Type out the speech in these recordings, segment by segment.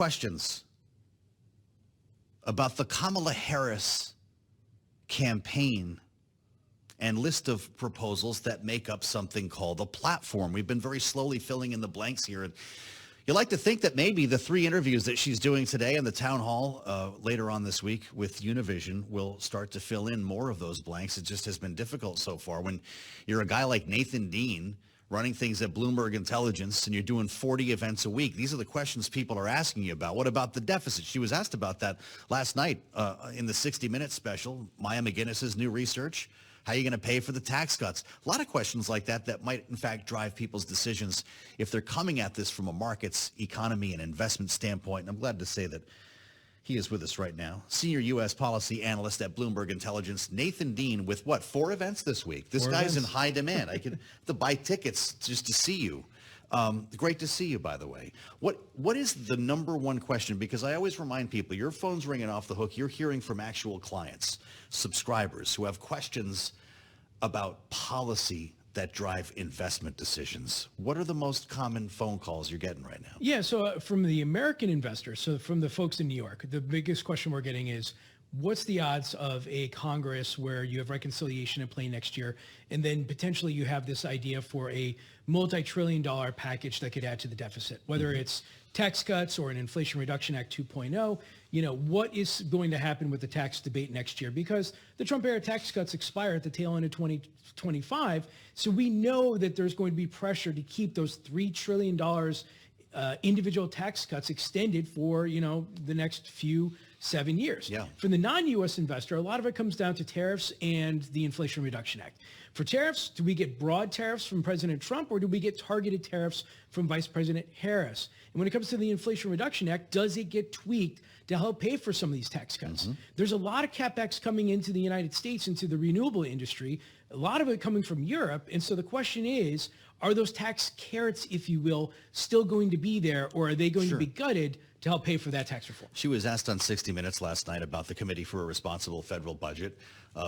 questions about the Kamala Harris campaign and list of proposals that make up something called a platform. We've been very slowly filling in the blanks here. And you like to think that maybe the 3 interviews that she's doing today in the town hall later on this week with Univision will start to fill in more of those blanks. It just has been difficult so far. When you're a guy like Nathan Dean running things at Bloomberg Intelligence and you're doing 40 events a week, these are the questions people are asking you about. What about the deficit? She was asked about that last night in the 60 Minutes special, Maya McGinnis's new research. How are you going to pay for the tax cuts? A lot of questions like that that might, in fact, drive people's decisions if they're coming at this from a markets, economy, and investment standpoint. And I'm glad to say that he is with us right now. Senior U.S. policy analyst at Bloomberg Intelligence, Nathan Dean, with what, 4 events this week? This guy's in high demand. I could have to buy tickets just to see you. Great to see you, by the way. What is the number one question? Because I always remind people, your phone's ringing off the hook. You're hearing from actual clients, subscribers who have questions about policy that drive investment decisions. What are the most common phone calls you're getting right now? Yeah, so from the American investors, so from the folks in New York, the biggest question we're getting is, what's the odds of a Congress where you have reconciliation in play next year, and then potentially you have this idea for a multi-trillion-dollar package that could add to the deficit, whether it's tax cuts or an Inflation Reduction Act 2.0, what is going to happen with the tax debate next year? Because the Trump-era tax cuts expire at the tail end of 2025, so we know that there's going to be pressure to keep those $3 trillion individual tax cuts extended for, the next 7 years. Yeah. For the non-U.S. investor, a lot of it comes down to tariffs and the Inflation Reduction Act. For tariffs, do we get broad tariffs from President Trump, or do we get targeted tariffs from Vice President Harris? And when it comes to the Inflation Reduction Act, does it get tweaked to help pay for some of these tax cuts? There's a lot of CapEx coming into the United States, into the renewable industry, a lot of it coming from Europe. And so the question is, are those tax carrots, if you will, still going to be there, or are they going to be gutted to help pay for that tax reform? She was asked on 60 Minutes last night about the Committee for a Responsible Federal Budget,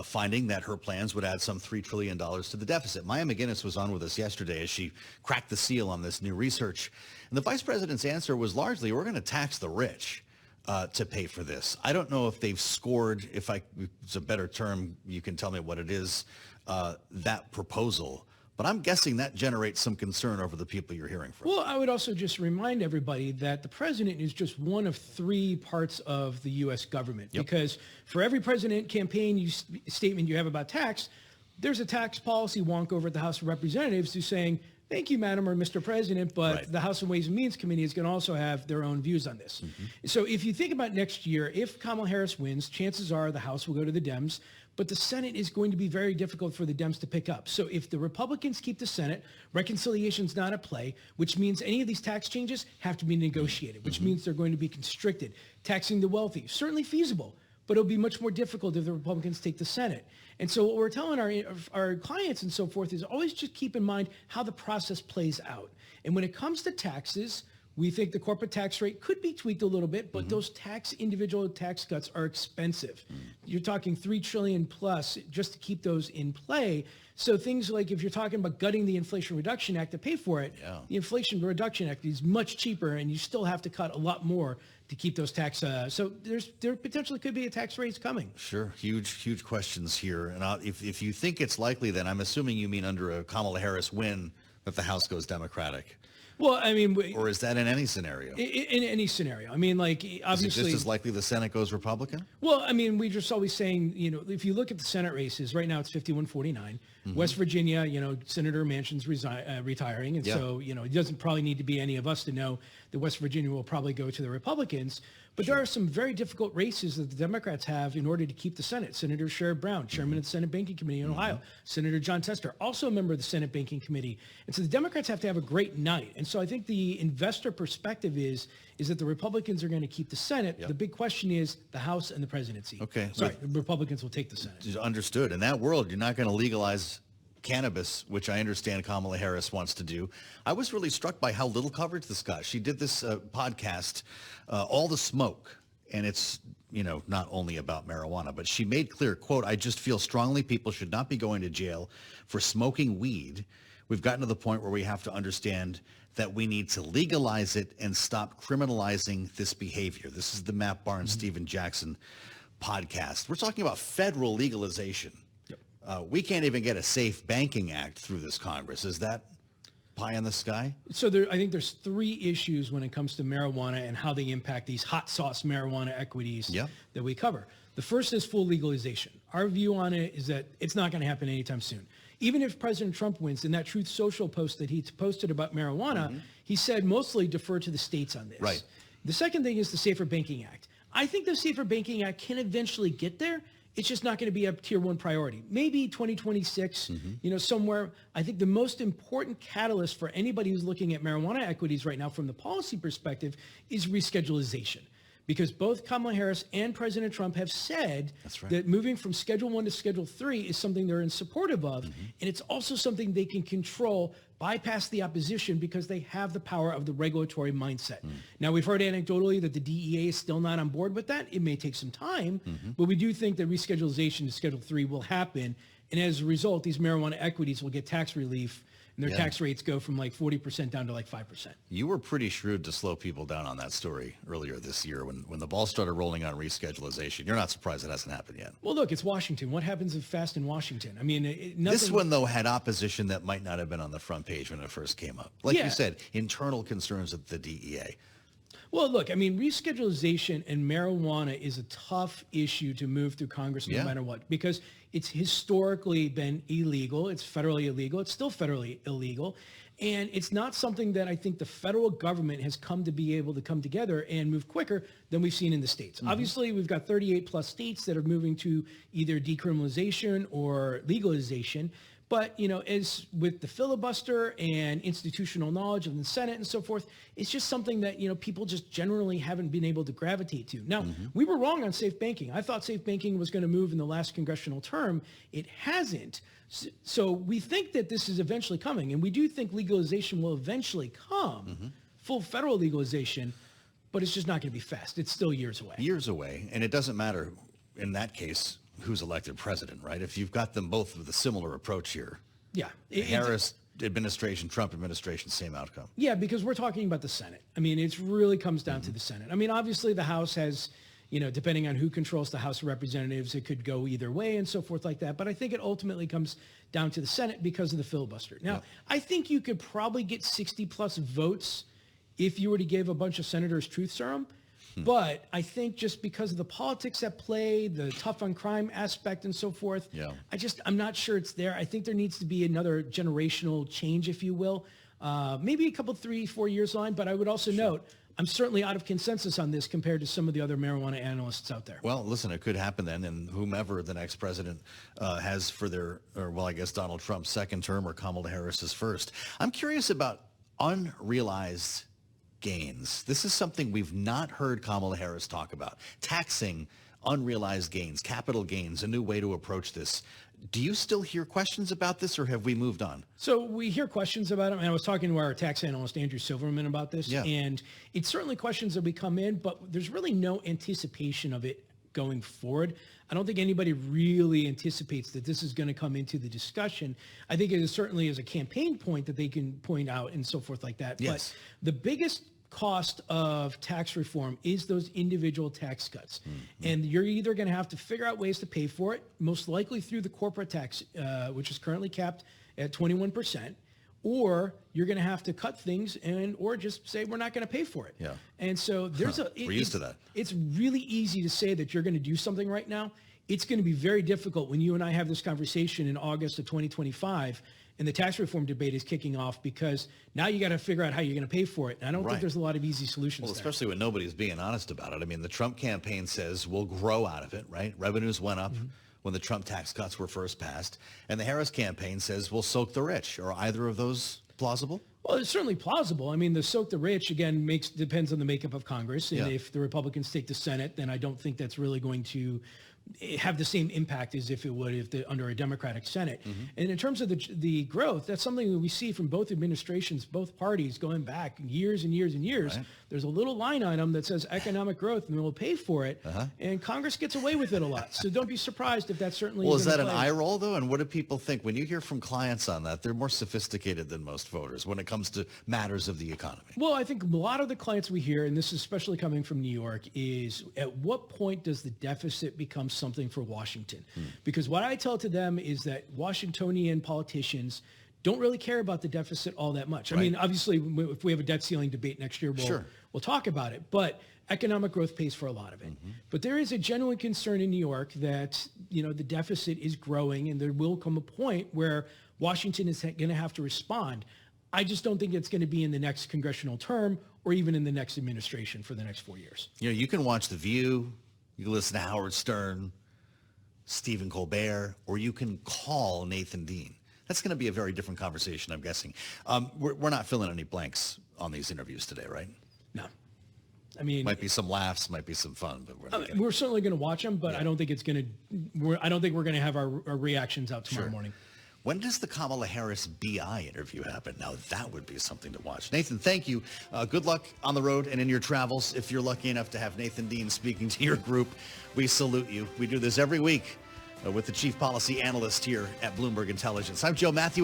finding that her plans would add some $3 trillion to the deficit. Maya McGinnis was on with us yesterday as she cracked the seal on this new research. And the vice president's answer was largely, we're going to tax the rich to pay for this. I don't know if they've scored, if it's a better term, you can tell me what it is, that proposal. But I'm guessing that generates some concern over the people you're hearing from. Well, I would also just remind everybody that the president is just one of 3 parts of the U.S. government. Because for every president campaign statement you have about tax, there's a tax policy wonk over at the House of Representatives who's saying, thank you, Madam or Mr. President, but the House Ways and Means Committee is going to also have their own views on this. So if you think about next year, if Kamala Harris wins, chances are the House will go to the Dems, but the Senate is going to be very difficult for the Dems to pick up. So if the Republicans keep the Senate, reconciliation's not at play, which means any of these tax changes have to be negotiated, which means they're going to be constricted. Taxing the wealthy, certainly feasible, but it'll be much more difficult if the Republicans take the Senate. And so what we're telling our clients and so forth is always just keep in mind how the process plays out. And when it comes to taxes, we think the corporate tax rate could be tweaked a little bit, but those individual tax cuts are expensive. You're talking $3 trillion plus just to keep those in play. So things like if you're talking about gutting the Inflation Reduction Act to pay for it, the Inflation Reduction Act is much cheaper, and you still have to cut a lot more to keep those tax. So there potentially could be a tax raise coming. Sure. Huge questions here. And if you think it's likely, then I'm assuming you mean under a Kamala Harris win that the House goes Democratic. Well, I mean, or is that in any scenario? In any scenario. I mean, like, obviously. Is it just as likely the Senate goes Republican? Well, I mean, we're just always saying, if you look at the Senate races, right now it's 51-49. West Virginia, Senator Manchin's retiring. And so, it doesn't probably need to be any of us to know that West Virginia will probably go to the Republicans. But there are some very difficult races that the Democrats have in order to keep the Senate. Senator Sherrod Brown, chairman of the Senate Banking Committee in Ohio. Senator John Tester, also a member of the Senate Banking Committee. And so the Democrats have to have a great night. And so I think the investor perspective is that the Republicans are going to keep the Senate. The big question is the House and the presidency. Okay. Sorry, the Republicans will take the Senate. Understood. In that world, you're not going to legalize cannabis, which I understand Kamala Harris wants to do. I was really struck by how little coverage this got. She did this podcast, All the Smoke, and it's, not only about marijuana, but she made clear, quote, I just feel strongly people should not be going to jail for smoking weed we've gotten to the point where we have to understand that we need to legalize it and stop criminalizing this behavior. This is the Matt Barnes, Stephen Jackson podcast. We're talking about federal legalization. Yep. We can't even get a Safe Banking Act through this Congress. Is that pie in the sky? So I think there's three issues when it comes to marijuana and how they impact these hot sauce marijuana equities that we cover. The first is full legalization. Our view on it is that it's not going to happen anytime soon. Even if President Trump wins, in that Truth Social post that he posted about marijuana, he said mostly defer to the states on this. Right. The second thing is the Safer Banking Act. I think the Safer Banking Act can eventually get there. It's just not going to be a tier one priority. Maybe 2026, somewhere. I think the most important catalyst for anybody who's looking at marijuana equities right now from the policy perspective is reschedulization. Because both Kamala Harris and President Trump have said that moving from Schedule 1 to Schedule 3 is something they're in supportive of. And it's also something they can control, bypass the opposition, because they have the power of the regulatory mindset. Now, we've heard anecdotally that the DEA is still not on board with that. It may take some time, but we do think that reschedulization to Schedule 3 will happen. And as a result, these marijuana equities will get tax relief, and their tax rates go from like 40% down to like 5%. You were pretty shrewd to slow people down on that story earlier this year when the ball started rolling on reschedulization. You're not surprised it hasn't happened yet. Well, look, it's Washington. What happens if fast in Washington? I mean, nothing... This one, though, had opposition that might not have been on the front page when it first came up. Like you said, internal concerns at the DEA. Well, look, I mean, reschedulization and marijuana is a tough issue to move through Congress no matter what, because it's historically been illegal. It's federally illegal. It's still federally illegal. And it's not something that I think the federal government has come to be able to come together and move quicker than we've seen in the states. Obviously, we've got 38 plus states that are moving to either decriminalization or legalization. But, as with the filibuster and institutional knowledge of the Senate and so forth, it's just something that, people just generally haven't been able to gravitate to. Now, we were wrong on safe banking. I thought safe banking was going to move in the last congressional term. It hasn't. So we think that this is eventually coming, and we do think legalization will eventually come, full federal legalization, but it's just not going to be fast. It's still years away. Years away, and it doesn't matter in that case who's elected president, right? If you've got them both with a similar approach here. Yeah. Harris administration, Trump administration, same outcome. Yeah, because we're talking about the Senate. I mean, it really comes down to the Senate. I mean, obviously the House has, depending on who controls the House of Representatives, it could go either way and so forth like that. But I think it ultimately comes down to the Senate because of the filibuster. Now, I think you could probably get 60 plus votes if you were to give a bunch of senators truth serum. But I think just because of the politics at play, the tough on crime aspect and so forth, I'm not sure it's there. I think there needs to be another generational change, if you will, maybe a couple, 3-4 years line. But I would also note, I'm certainly out of consensus on this compared to some of the other marijuana analysts out there. Well, listen, it could happen then, and whomever the next president has for I guess Donald Trump's second term or Kamala Harris's first. I'm curious about unrealized gains. This is something we've not heard Kamala Harris talk about. Taxing unrealized gains, capital gains, a new way to approach this. Do you still hear questions about this, or have we moved on? So we hear questions about it. And I was talking to our tax analyst, Andrew Silverman, about this. And it's certainly questions that we come in, but there's really no anticipation of it going forward. I don't think anybody really anticipates that this is going to come into the discussion. I think it is certainly as a campaign point that they can point out and so forth like that. Yes. But the biggest cost of tax reform is those individual tax cuts. And you're either going to have to figure out ways to pay for it, most likely through the corporate tax, which is currently capped at 21%, or you're going to have to cut things or just say, we're not going to pay for it. And so we're used to that. It's really easy to say that you're going to do something right now. It's going to be very difficult when you and I have this conversation in August of 2025 and the tax reform debate is kicking off, because now you got to figure out how you're going to pay for it. And I don't think there's a lot of easy solutions there. Especially when nobody's being honest about it. I mean, the Trump campaign says we'll grow out of it, right? Revenues went up when the Trump tax cuts were first passed. And the Harris campaign says we'll soak the rich. Are either of those plausible? Well, it's certainly plausible. I mean, the soak the rich, again, depends on the makeup of Congress. And if the Republicans take the Senate, then I don't think that's really going to have the same impact as if it would under a Democratic Senate. And in terms of the growth, that's something that we see from both administrations, both parties going back years and years and years. Right. There's a little line item that says economic growth and we'll pay for it. And Congress gets away with it a lot. So don't be surprised if that's certainly Well, is that gonna an play. eye roll, though? And what do people think? When you hear from clients on that, they're more sophisticated than most voters when it comes to matters of the economy. Well, I think a lot of the clients we hear, and this is especially coming from New York, is at what point does the deficit become something for Washington? Because what I tell to them is that Washingtonian politicians don't really care about the deficit all that much. I mean, obviously, if we have a debt ceiling debate next year, we'll talk about it. But economic growth pays for a lot of it. But there is a genuine concern in New York that, the deficit is growing, and there will come a point where Washington is going to have to respond. I just don't think it's going to be in the next congressional term or even in the next administration for the next 4 years. You can watch The View, you can listen to Howard Stern, Stephen Colbert, or you can call Nathan Dean. That's going to be a very different conversation, I'm guessing. We're not filling any blanks on these interviews today, right? No. I mean, Might be some laughs, might be some fun, but we're not gonna... we're certainly going to watch them, but I don't think it's going to. I don't think we're going to have our reactions out tomorrow morning. When does the Kamala Harris BI interview happen? Now, that would be something to watch. Nathan, thank you. Good luck on the road and in your travels. If you're lucky enough to have Nathan Dean speaking to your group, we salute you. We do this every week with the chief policy analyst here at Bloomberg Intelligence. I'm Joe Matthew.